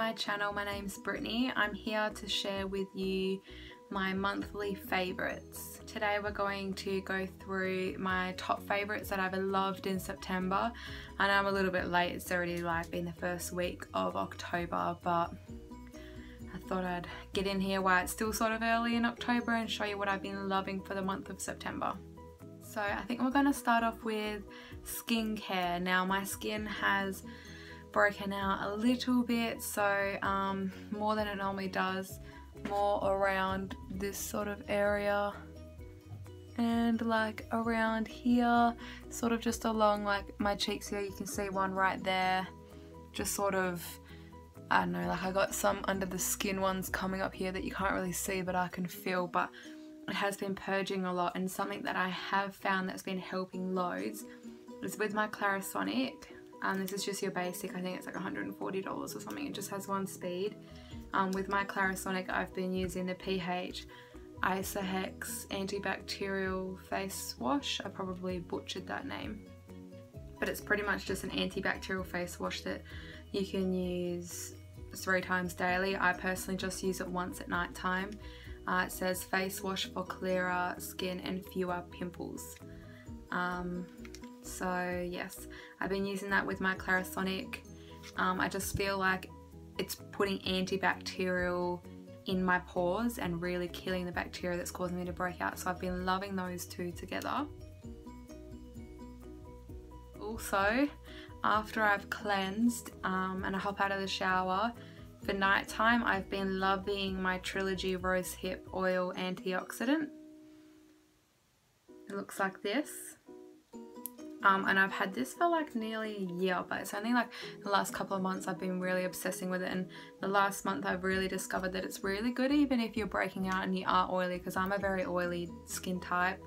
my channel. My name's Brittany. I'm here to share with you my monthly favourites. Today we're going to go through my top favourites that I've loved in September. I know I'm a little bit late, it's already been the first week of October, but I thought I'd get in here while it's still sort of early in October and show you what I've been loving for the month of September. So I think we're going to start off with skincare. Now my skin has broken out a little bit, so more than it normally does, more around this sort of area and like around here, sort of just along like my cheeks here. You can see one right there, just sort of, I don't know, like I got some under the skin ones coming up here that you can't really see but I can feel, but it has been purging a lot. And something that I have found that's been helping loads is with my Clarisonic. This is just your basic, I think it's like $140 or something, it just has one speed. With my Clarisonic I've been using the pH isohex antibacterial face wash. I probably butchered that name, but it's pretty much just an antibacterial face wash that you can use 3 times daily. I personally just use it once at night time. It says face wash for clearer skin and fewer pimples. So yes, I've been using that with my Clarisonic. I just feel like it's putting antibacterial in my pores and really killing the bacteria that's causing me to break out. So I've been loving those two together. Also, after I've cleansed and I hop out of the shower, for nighttime I've been loving my Trilogy Rosehip Oil Antioxidant. It looks like this. And I've had this for like nearly a year, but it's only like the last couple of months I've been really obsessing with it, and the last month I've really discovered that it's really good even if you're breaking out and you are oily, because I'm a very oily skin type.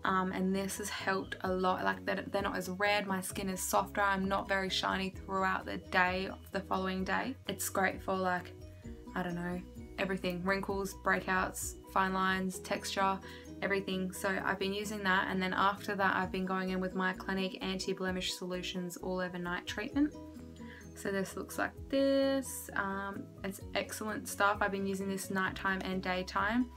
And this has helped a lot. Like they're not as red, my skin is softer, I'm not very shiny throughout the day of the following day. It's great for like, I don't know, everything, wrinkles, breakouts, fine lines, texture, everything. So I've been using that, and then after that I've been going in with my Clinique anti-blemish solutions all over night treatment. So this looks like this. It's excellent stuff. I've been using this nighttime and daytime.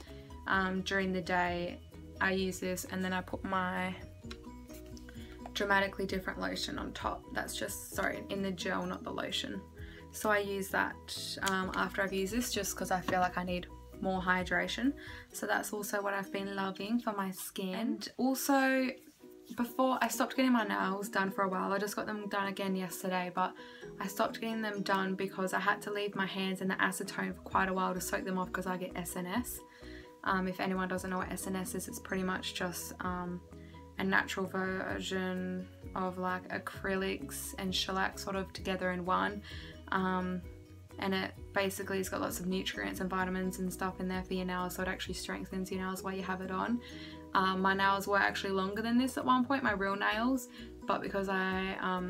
During the day I use this, and then I put my dramatically different lotion on top. That's just, sorry, in the gel, not the lotion. So I use that after I've used this, just because I feel like I need more hydration. So that's also what I've been loving for my skin. And also, before I stopped getting my nails done for a while. I just got them done again yesterday, but I stopped getting them done because I had to leave my hands in the acetone for quite a while to soak them off because I get SNS. If anyone doesn't know what SNS is, it's pretty much just a natural version of like acrylics and shellac sort of together in one. And it basically has got lots of nutrients and vitamins and stuff in there for your nails, so it actually strengthens your nails while you have it on. My nails were actually longer than this at one point, my real nails, but because I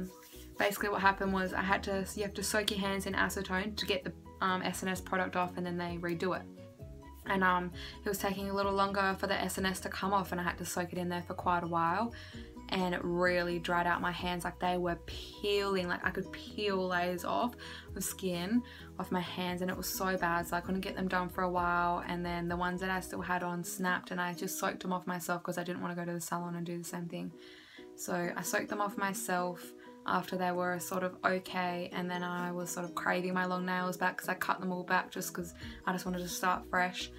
basically what happened was you have to soak your hands in acetone to get the SNS product off, and then they redo it. And it was taking a little longer for the SNS to come off, and I had to soak it in there for quite a while, and it really dried out my hands. Like they were peeling, like I could peel layers off of skin off my hands, and it was so bad, so I couldn't get them done for a while. And then the ones that I still had on snapped, and I just soaked them off myself because I didn't want to go to the salon and do the same thing. So I soaked them off myself after they were sort of okay, and then I was sort of craving my long nails back because I cut them all back just because I just wanted to start fresh.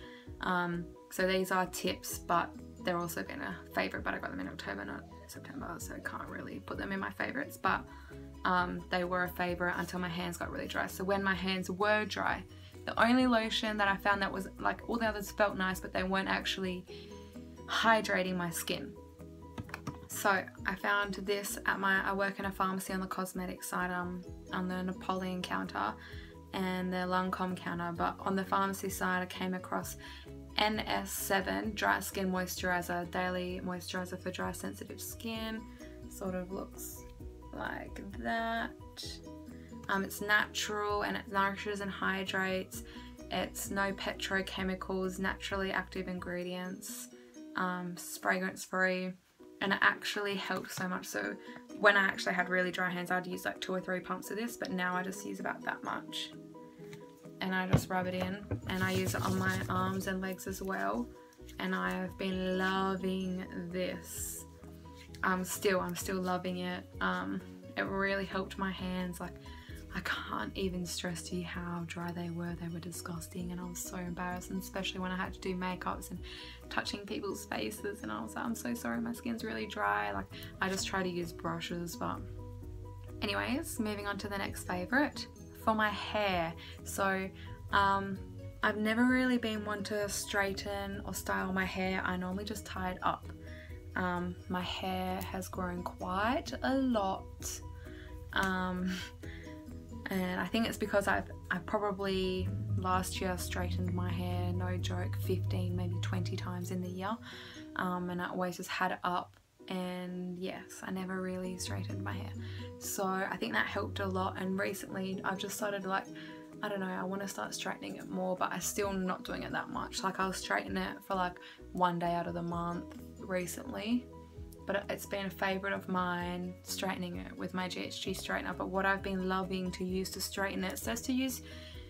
So these are tips, but they're also been a favourite, but I got them in October, not September, so I can't really put them in my favourites, but they were a favourite until my hands got really dry. So when my hands were dry, the only lotion that I found that was like, all the others felt nice, but they weren't actually hydrating my skin. So I found this at I work in a pharmacy on the cosmetic side, on the Napoleon counter and the Lancôme counter, but on the pharmacy side I came across NS7 Dry Skin Moisturiser, Daily Moisturiser for Dry Sensitive Skin. Sort of looks like that. It's natural and it nourishes and hydrates. It's no petrochemicals, naturally active ingredients, fragrance free, and it actually helped so much. So when I actually had really dry hands, I'd use like 2 or 3 pumps of this, but now I just use about that much. and I just rub it in, and I use it on my arms and legs as well, and I have been loving this. I'm still loving it. It really helped my hands. Like, I can't even stress to you how dry they were. They were disgusting, and I was so embarrassed, and especially when I had to do makeups and touching people's faces, and I was like, I'm so sorry, my skin's really dry. Like, I just try to use brushes. But anyways, moving on to the next favorite, for my hair. So I've never really been one to straighten or style my hair. I normally just tie it up. My hair has grown quite a lot, and I think it's because I probably last year straightened my hair, no joke, 15 maybe 20 times in the year, and I always just had it up, and yes, I never really straightened my hair. So I think that helped a lot, and recently I've just started, like, I don't know, I want to start straightening it more, but I'm still not doing it that much. Like, I'll straighten it for like one day out of the month recently, but it's been a favorite of mine, straightening it with my GHG straightener. But what I've been loving to use to straighten it, says to use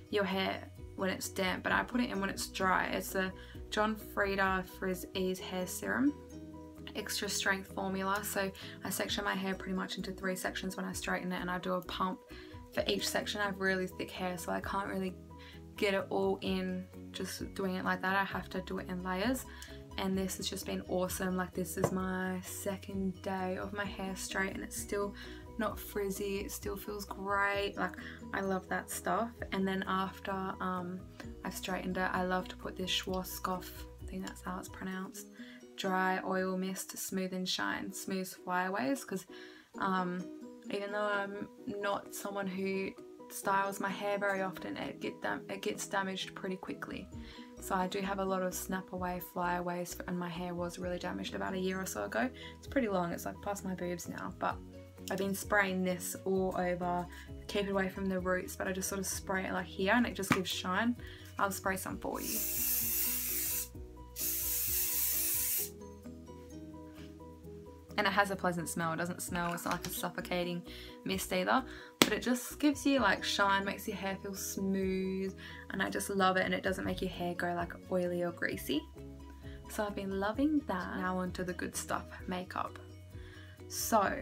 your hair when it's damp, but I put it in when it's dry. It's the John Frieda Frizz-Ease hair serum, extra strength formula. So I section my hair pretty much into 3 sections when I straighten it, and I do a pump for each section. I have really thick hair, so I can't really get it all in just doing it like that. I have to do it in layers, and this has just been awesome. Like, this is my 2nd day of my hair straight, and it's still not frizzy, it still feels great. Like, I love that stuff. And then after I've straightened it, I love to put this Schwarzkopf, I think that's how it's pronounced, dry oil mist to smooth and shine, smooths flyaways, because even though I'm not someone who styles my hair very often, it gets damaged pretty quickly. So I do have a lot of snap away flyaways, and my hair was really damaged about a year or so ago. It's pretty long, it's like past my boobs now, but I've been spraying this all over, keep it away from the roots, but I just sort of spray it like here, and it just gives shine. I'll spray some for you. And it has a pleasant smell. It doesn't smell, it's not like a suffocating mist either, but it just gives you like shine, makes your hair feel smooth, and I just love it, and it doesn't make your hair go like oily or greasy. So I've been loving that. Now onto the good stuff, makeup. So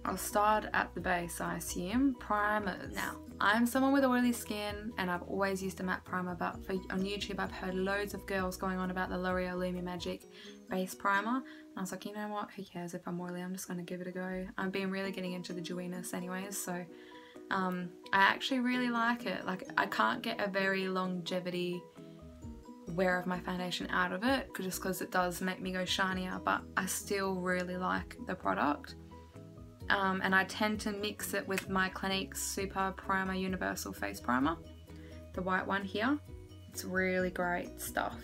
I'll start at the base, I assume. Primers. Now, I'm someone with oily skin, and I've always used a matte primer, but on YouTube I've heard loads of girls going on about the L'Oreal Lumi Magique base primer, and I was like, you know what, who cares if I'm oily, I'm just going to give it a go. I've been really getting into the dewiness anyways, so I actually really like it. Like, I can't get a very longevity wear of my foundation out of it, just because it does make me go shinier, but I still really like the product. And I tend to mix it with my Clinique Super Primer Universal Face Primer, the white one here. It's really great stuff.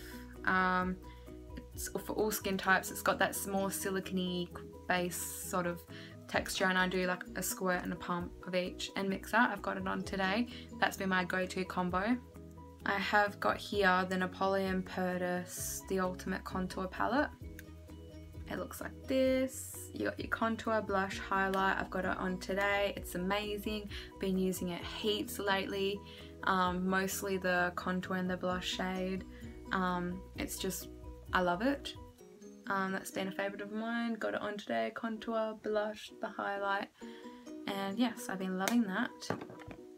It's for all skin types. It's got that more silicone-y base sort of texture, and I do like a squirt and a pump of each and mix that. I've got it on today. That's been my go-to combo. I have got here the Napoleon Perdis, the Ultimate Contour Palette. It looks like this. You got your contour, blush, highlight. I've got it on today. It's amazing. Been using it heaps lately. Mostly the contour and the blush shade. It's just, I love it. That's been a favorite of mine. Got it on today. Contour, blush, the highlight. And yes, I've been loving that.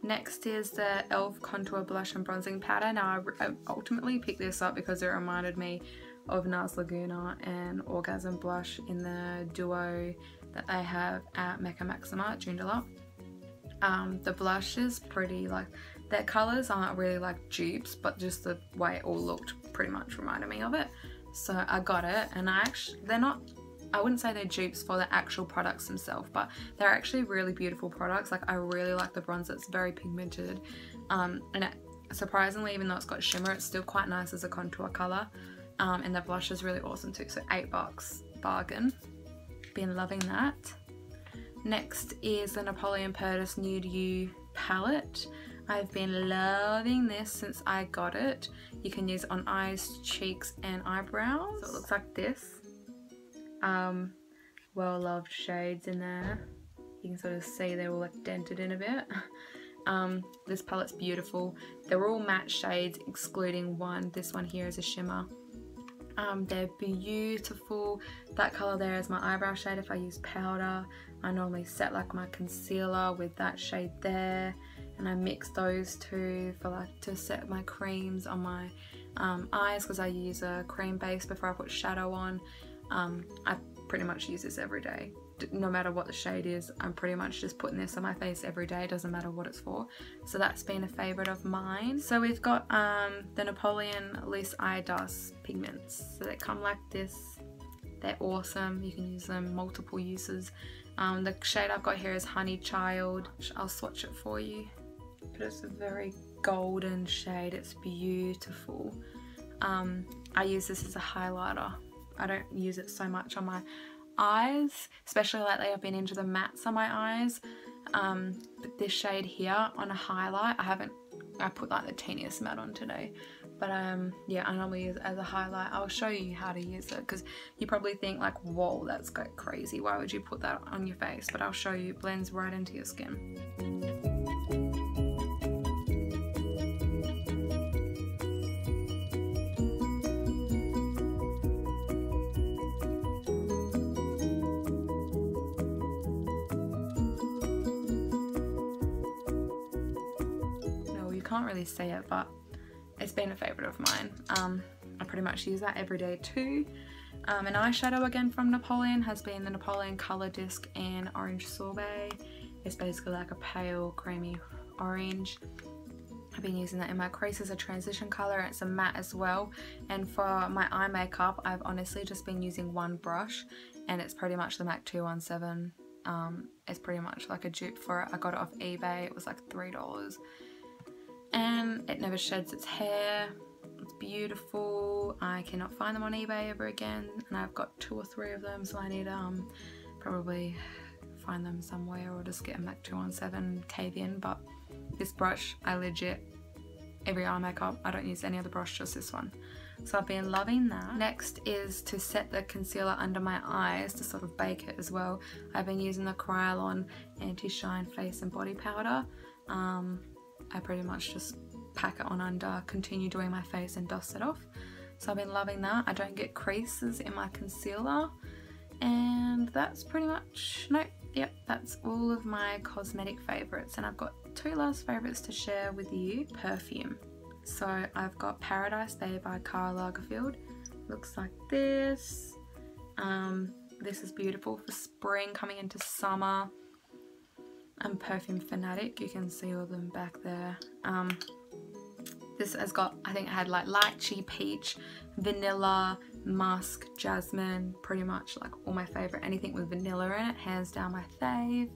Next is the e.l.f. Contour Blush and Bronzing Powder. Now, I ultimately picked this up because it reminded me of Nars Laguna and Orgasm Blush in the duo that they have at Mecca Maxima at Joondalup. The blush is pretty, like, their colours aren't really like dupes, but just the way it all looked pretty much reminded me of it. So I got it, and they're not, I wouldn't say they're dupes for the actual products themselves, but they're actually really beautiful products. Like, I really like the bronzer, it's very pigmented, and it, surprisingly, even though it's got shimmer, it's still quite nice as a contour colour. And the blush is really awesome too, so $8 bargain. Been loving that. Next is the Napoleon Perdis Nude You palette. I've been loving this since I got it. You can use it on eyes, cheeks and eyebrows. So it looks like this. Well loved shades in there. You can sort of see they're all like dented in a bit. This palette's beautiful. They're all matte shades excluding one. This one here is a shimmer. They're beautiful. That colour there is my eyebrow shade if I use powder. I normally set like my concealer with that shade there, and I mix those two for like to set my creams on my eyes, because I use a cream base before I put shadow on. I pretty much use this every day. No matter what the shade is, I'm pretty much just putting this on my face every day, doesn't matter what it's for. So that's been a favourite of mine. So we've got the Napoleon Loose Eye Dust pigments. So they come like this. They're awesome. You can use them multiple uses. The shade I've got here is Honey Child. I'll swatch it for you. But it's a very golden shade. It's beautiful. I use this as a highlighter. I don't use it so much on my eyes, especially lately I've been into the mattes on my eyes, but this shade here on a highlight, I put like the teeniest matte on today, but yeah, I normally use it as a highlight. I'll show you how to use it, because you probably think like, whoa, that's crazy, why would you put that on your face? But I'll show you, it blends right into your skin. Can't really see it, but it's been a favourite of mine. I pretty much use that every day too. An eyeshadow again from Napoleon has been the Napoleon Colour Disc in Orange Sorbet. It's basically like a pale creamy orange. I've been using that in my crease as a transition colour, and it's a matte as well. And for my eye makeup, I've honestly just been using one brush, and it's pretty much the MAC 217. It's pretty much like a dupe for it. I got it off eBay, it was like $3. And it never sheds its hair. It's beautiful. I cannot find them on eBay ever again, and I've got 2 or 3 of them, so I need to probably find them somewhere, or just get a MAC 217 cave in. But this brush, I legit, every eye makeup, I don't use any other brush, just this one. So I've been loving that. Next is to set the concealer under my eyes to sort of bake it as well. I've been using the Kryolan Anti-Shine face and body powder. I pretty much just pack it on under, continue doing my face and dust it off. So I've been loving that. I don't get creases in my concealer. And that's pretty much, yep, that's all of my cosmetic favourites. And I've got 2 last favourites to share with you. Perfume. So I've got Paradise Bay by Karl Lagerfeld. Looks like this. This is beautiful for spring coming into summer. I'm perfume fanatic, you can see all of them back there. This has got, I think it had like lychee, peach, vanilla, musk, jasmine, pretty much like all my favourite, anything with vanilla in it, hands down my fave.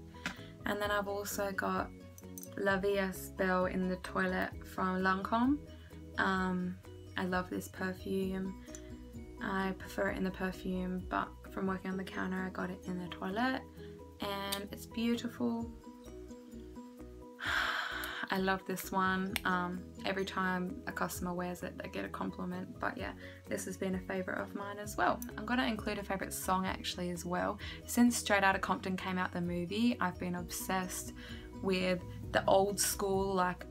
And then I've also got La Vie Belle in the Toilet from Lancôme. I love this perfume. I prefer it in the perfume, but from working on the counter I got it in the toilet, and it's beautiful. I love this one. Every time a customer wears it, they get a compliment. But yeah, this has been a favourite of mine as well. I'm going to include a favourite song actually as well. Since Straight Outta Compton came out, the movie, I've been obsessed with the old school like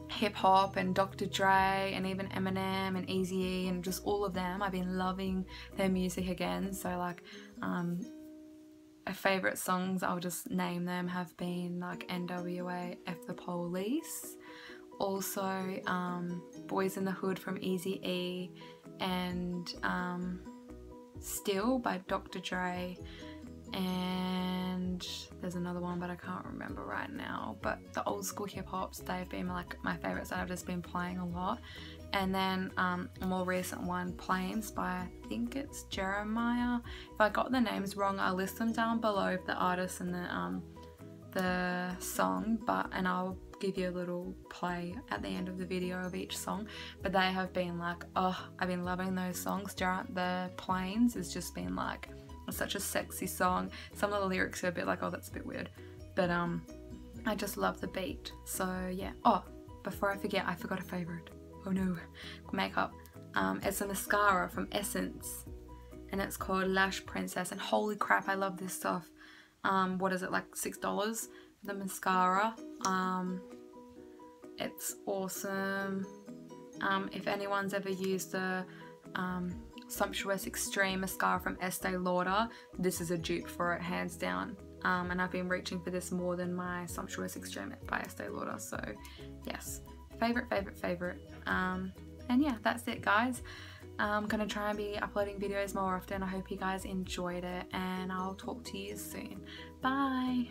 hip hop and Dr. Dre and even Eminem and Eazy-E and just all of them. I've been loving their music again. So like favourite songs, I'll just name them, have been like NWA, F the Police, also Boys in the Hood from Eazy-E, and Still by Dr. Dre, and there's another one but I can't remember right now. But the old school hip hops, they've been like my favourites that I've just been playing a lot. And then a more recent one, Planes by, I think it's Jeremiah. If I got the names wrong, I'll list them down below, the artist and the song, and I'll give you a little play at the end of the video of each song. But they have been like, oh, I've been loving those songs. The Planes has just been like such a sexy song. Some of the lyrics are a bit like, oh, that's a bit weird, but I just love the beat. So yeah. Oh, before I forget, I forgot a favourite. Oh no, makeup. It's a mascara from Essence, and it's called Lash Princess, and holy crap, I love this stuff. What is it, like $6? The mascara. It's awesome. If anyone's ever used the Sumptuous Extreme mascara from Estee Lauder, this is a dupe for it, hands down. And I've been reaching for this more than my Sumptuous Extreme by Estee Lauder, so yes, favorite. And yeah, that's it, guys. I'm gonna try and be uploading videos more often. I hope you guys enjoyed it, and I'll talk to you soon. Bye.